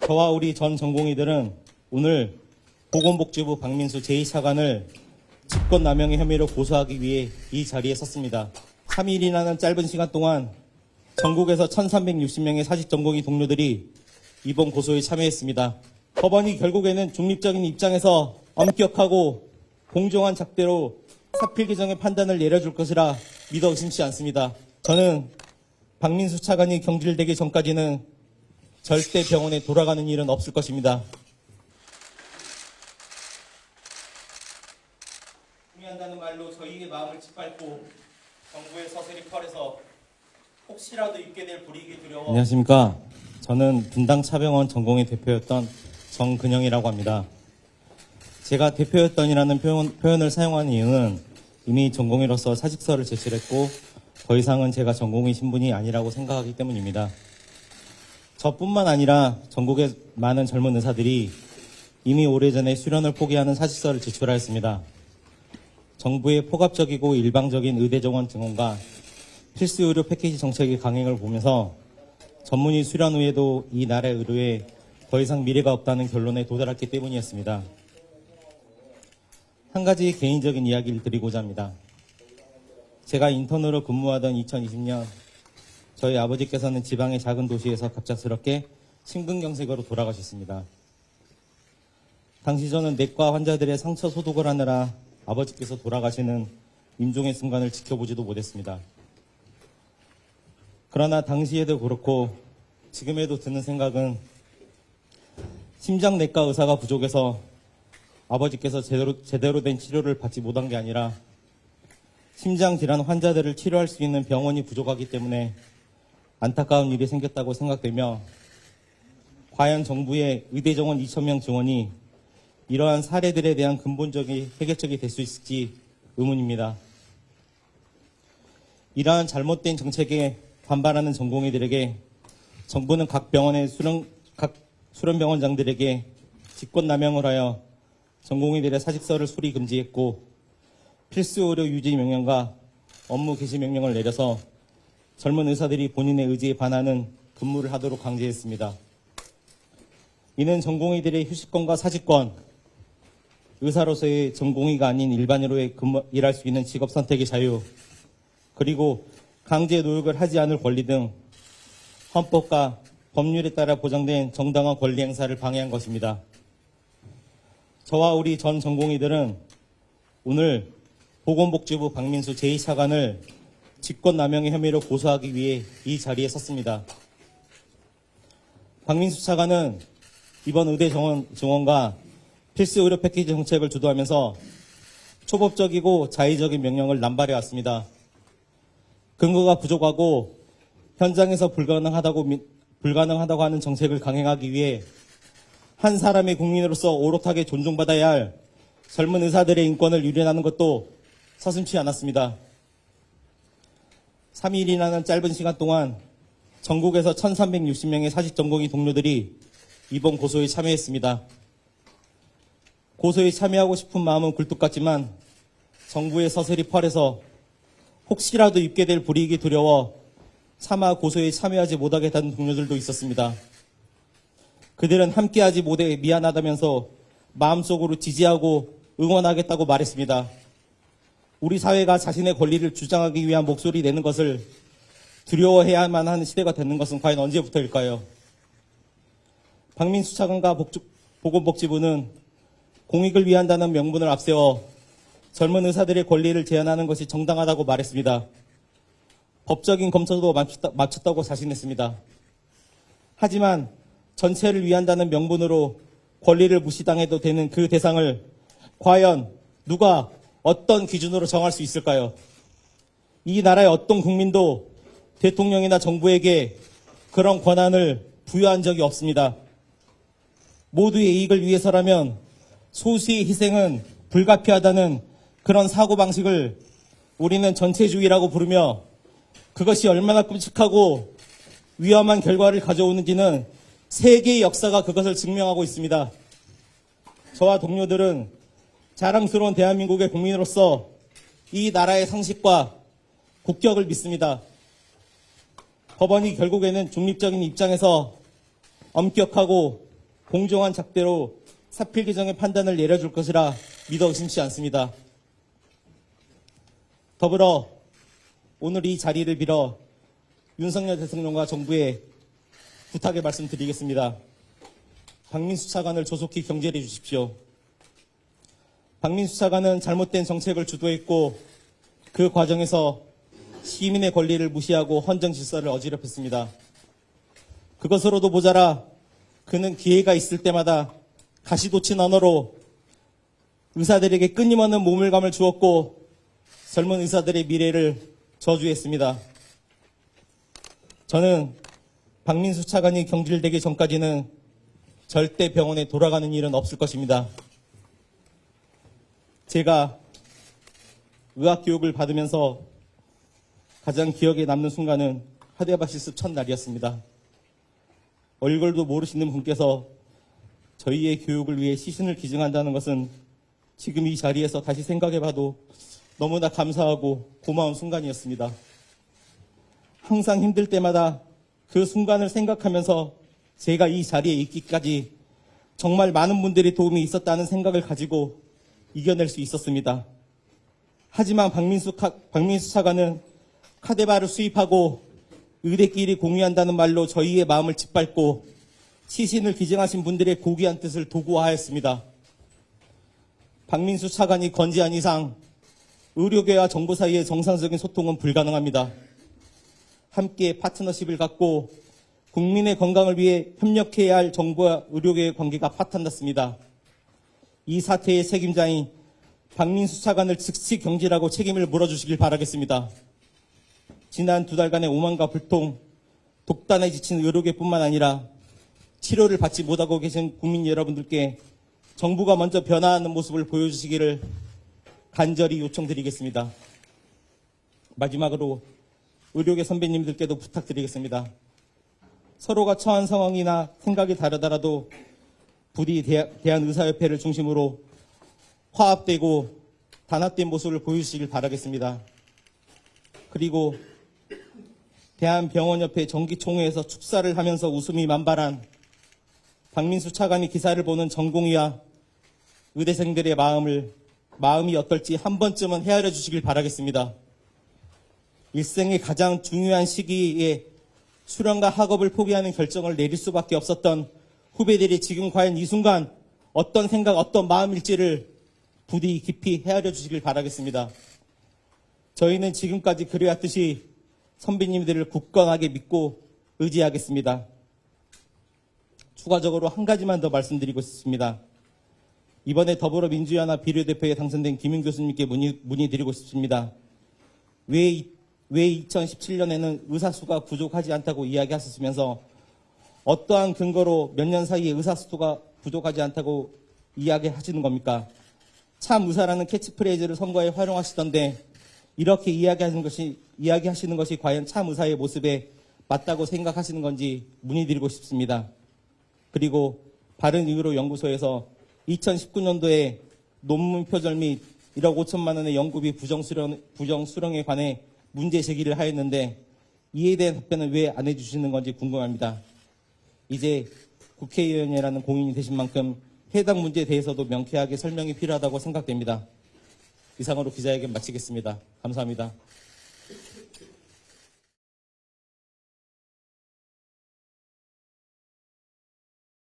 저와 우리 전 전공의들은 오늘 보건복지부 박민수 제2차관을 직권남용의 혐의로 고소하기 위해 이 자리에 섰습니다. 3일이라는 짧은 시간 동안 전국에서 1360명의 사직전공의 동료들이 이번 고소에 참여했습니다. 법원이 결국에는 중립적인 입장에서 엄격하고 공정한 잣대로 사필 개정의 판단을 내려줄 것이라 믿어 의심치 않습니다. 저는 박민수 차관이 경질되기 전까지는 절대 병원에 돌아가는 일은 없을 것입니다. 동의한다는 말로 저희의 마음을 짓밟고 정부의 서슬이 펄에서 혹시라도 입게 될 불이익이 두려워. 안녕하십니까. 저는 분당 차병원 전공의 대표였던 정근영이라고 합니다. 제가 대표였던이라는 표현을 사용한 이유는 이미 전공의로서 사직서를 제출했고 더 이상은 제가 전공의 신분이 아니라고 생각하기 때문입니다. 저뿐만 아니라 전국의 많은 젊은 의사들이 이미 오래전에 수련을 포기하는 사직서를 제출하였습니다. 정부의 포괄적이고 일방적인 의대 정원 증원과 필수 의료 패키지 정책의 강행을 보면서 전문의 수련 후에도 이 나라의 의료에 더 이상 미래가 없다는 결론에 도달했기 때문이었습니다. 한 가지 개인적인 이야기를 드리고자 합니다. 제가 인턴으로 근무하던 2020년 저희 아버지께서는 지방의 작은 도시에서 갑작스럽게 심근경색으로 돌아가셨습니다. 당시 저는 내과 환자들의 상처 소독을 하느라 아버지께서 돌아가시는 임종의 순간을 지켜보지도 못했습니다. 그러나 당시에도 그렇고 지금에도 드는 생각은 심장내과 의사가 부족해서 아버지께서 제대로 된 치료를 받지 못한 게 아니라 심장질환 환자들을 치료할 수 있는 병원이 부족하기 때문에 안타까운 일이 생겼다고 생각되며 과연 정부의 의대 정원 2,000명 증원이 이러한 사례들에 대한 근본적인 해결책이 될 수 있을지 의문입니다. 이러한 잘못된 정책에 반발하는 전공의들에게 정부는 각 병원의 각 수련병원장들에게 직권남용을 하여 전공의들의 사직서를 수리 금지했고 필수 의료 유지 명령과 업무 개시 명령을 내려서 젊은 의사들이 본인의 의지에 반하는 근무를 하도록 강제했습니다. 이는 전공의들의 휴식권과 사직권, 의사로서의 전공의가 아닌 일반인으로의 일할 수 있는 직업 선택의 자유, 그리고 강제 노역을 하지 않을 권리 등 헌법과 법률에 따라 보장된 정당한 권리 행사를 방해한 것입니다. 저와 우리 전 전공의들은 오늘 보건복지부 박민수 제2차관을 직권남용의 혐의로 고소하기 위해 이 자리에 섰습니다. 박민수 차관은 이번 의대 정원과 필수 의료 패키지 정책을 주도하면서 초법적이고 자의적인 명령을 남발해왔습니다. 근거가 부족하고 현장에서 불가능하다고 하는 정책을 강행하기 위해 한 사람의 국민으로서 오롯하게 존중받아야 할 젊은 의사들의 인권을 유린하는 것도 서슴지 않았습니다. 3일이라는 짧은 시간 동안 전국에서 1360명의 사직전공의 동료들이 이번 고소에 참여했습니다. 고소에 참여하고 싶은 마음은 굴뚝 같지만 정부의 서슬이 펄에서 혹시라도 입게 될 불이익이 두려워 차마 고소에 참여하지 못하겠다는 동료들도 있었습니다. 그들은 함께하지 못해 미안하다면서 마음속으로 지지하고 응원하겠다고 말했습니다. 우리 사회가 자신의 권리를 주장하기 위한 목소리 내는 것을 두려워해야만 하는 시대가 되는 것은 과연 언제부터일까요? 박민수 차관과 보건복지부는 공익을 위한다는 명분을 앞세워 젊은 의사들의 권리를 제한하는 것이 정당하다고 말했습니다. 법적인 검토도 마쳤다고 자신했습니다. 하지만 전체를 위한다는 명분으로 권리를 무시당해도 되는 그 대상을 과연 누가 어떤 기준으로 정할 수 있을까요? 이 나라의 어떤 국민도 대통령이나 정부에게 그런 권한을 부여한 적이 없습니다. 모두의 이익을 위해서라면 소수의 희생은 불가피하다는 그런 사고방식을 우리는 전체주의라고 부르며 그것이 얼마나 끔찍하고 위험한 결과를 가져오는지는 세계의 역사가 그것을 증명하고 있습니다. 저와 동료들은 자랑스러운 대한민국의 국민으로서 이 나라의 상식과 국격을 믿습니다. 법원이 결국에는 중립적인 입장에서 엄격하고 공정한 작대로 사필 개정의 판단을 내려줄 것이라 믿어 의심치 않습니다. 더불어 오늘 이 자리를 빌어 윤석열 대통령과 정부에 부탁의 말씀드리겠습니다. 박민수 차관을 조속히 경질해 주십시오. 박민수 차관은 잘못된 정책을 주도했고 그 과정에서 시민의 권리를 무시하고 헌정 질서를 어지럽혔습니다. 그것으로도 모자라 그는 기회가 있을 때마다 가시돋친 언어로 의사들에게 끊임없는 모멸감을 주었고 젊은 의사들의 미래를 저주했습니다. 저는 박민수 차관이 경질되기 전까지는 절대 병원에 돌아가는 일은 없을 것입니다. 제가 의학교육을 받으면서 가장 기억에 남는 순간은 하데바시스 첫날이었습니다. 얼굴도 모르시는 분께서 저희의 교육을 위해 시신을 기증한다는 것은 지금 이 자리에서 다시 생각해봐도 너무나 감사하고 고마운 순간이었습니다. 항상 힘들 때마다 그 순간을 생각하면서 제가 이 자리에 있기까지 정말 많은 분들의 도움이 있었다는 생각을 가지고 이겨낼 수 있었습니다. 하지만 박민수 차관은 카데바를 수입하고 의대끼리 공유한다는 말로 저희의 마음을 짓밟고 시신을 기증하신 분들의 고귀한 뜻을 도구화하였습니다. 박민수 차관이 건재한 이상 의료계와 정부 사이의 정상적인 소통은 불가능합니다. 함께 파트너십을 갖고 국민의 건강을 위해 협력해야 할 정부와 의료계의 관계가 파탄났습니다. 이 사태의 책임자인 박민수 차관을 즉시 경질하고 책임을 물어주시길 바라겠습니다. 지난 2달간의 오만과 불통, 독단에 지친 의료계뿐만 아니라 치료를 받지 못하고 계신 국민 여러분들께 정부가 먼저 변화하는 모습을 보여주시기를 간절히 요청드리겠습니다. 마지막으로 의료계 선배님들께도 부탁드리겠습니다. 서로가 처한 상황이나 생각이 다르더라도 부디 대한의사협회를 중심으로 화합되고 단합된 모습을 보여주시길 바라겠습니다. 그리고 대한병원협회 정기총회에서 축사를 하면서 웃음이 만발한 박민수 차관이 기사를 보는 전공의와 의대생들의 마음이 어떨지 한 번쯤은 헤아려 주시길 바라겠습니다. 일생의 가장 중요한 시기에 수련과 학업을 포기하는 결정을 내릴 수밖에 없었던 후배들이 지금 과연 이 순간 어떤 생각, 어떤 마음일지를 부디 깊이 헤아려 주시길 바라겠습니다. 저희는 지금까지 그래왔듯이 선배님들을 굳건하게 믿고 의지하겠습니다. 추가적으로 한 가지만 더 말씀드리고 싶습니다. 이번에 더불어민주연합 비례대표에 당선된 김윤 교수님께 문의드리고 싶습니다. 왜 2017년에는 의사수가 부족하지 않다고 이야기하셨으면서 어떠한 근거로 몇 년 사이에 의사수가 부족하지 않다고 이야기하시는 겁니까? 참 의사라는 캐치프레이즈를 선거에 활용하시던데 이렇게 이야기하시는 것이 과연 참 의사의 모습에 맞다고 생각하시는 건지 문의드리고 싶습니다. 그리고 바른의료연구소에서 2019년도에 논문 표절 및 1억 5천만 원의 연구비 부정수령에 관해 문제 제기를 하였는데 이에 대한 답변은 왜 안 해주시는 건지 궁금합니다. 이제 국회의원이라는 공인이 되신 만큼 해당 문제에 대해서도 명쾌하게 설명이 필요하다고 생각됩니다. 이상으로 기자회견 마치겠습니다. 감사합니다.